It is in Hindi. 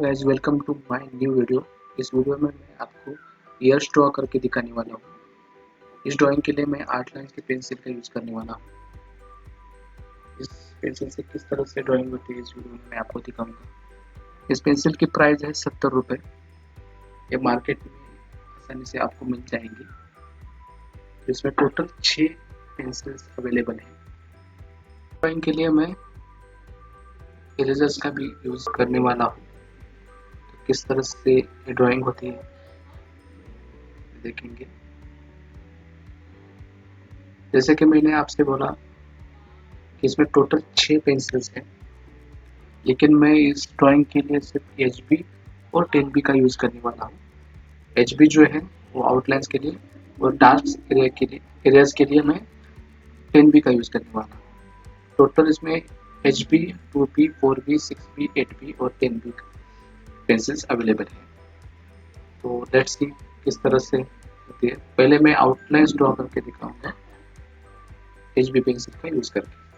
Guys, welcome to my new video. इस वीडियो में मैं आपको ईयर्स ड्रॉ करके दिखाने वाला हूँ। इस ड्राइंग के लिए मैं 8 लाइन की पेंसिल का यूज़ करने वाला हूँ। इस पेंसिल से किस तरह से ड्राइंग होती है इस वीडियो में मैं आपको दिखाऊंगा। इस पेंसिल की प्राइस है 70 रुपये। ये मार्केट में आसानी से आपको मिल जाएंगी। इसमें टोटल 6 पेंसिल्स अवेलेबल हैं। ड्राइंग के लिए मैं इरेजर्स का भी यूज़ करने वाला हूँ। किस तरह से ये ड्राइंग होती है देखेंगे। जैसे कि मैंने आपसे बोला कि इसमें टोटल 6 पेंसिल्स हैं, लेकिन मैं इस ड्राइंग के लिए सिर्फ एचबी और 10B का यूज़ करने वाला हूँ। एचबी जो है वो आउटलाइंस के लिए और डार्क एरिया के लिए एरियाज के लिए मैं 10B का यूज़ करने वाला हूँ। टोटल इसमें HB 2B 4B 6B 8B और 10B पेंसिल्स अवेलेबल है। तो लेट्स सी किस तरह से होती है। पहले मैं आउटलाइंस ड्रॉ करके दिखाऊंगा एचबी पेंसिल का यूज़ करके।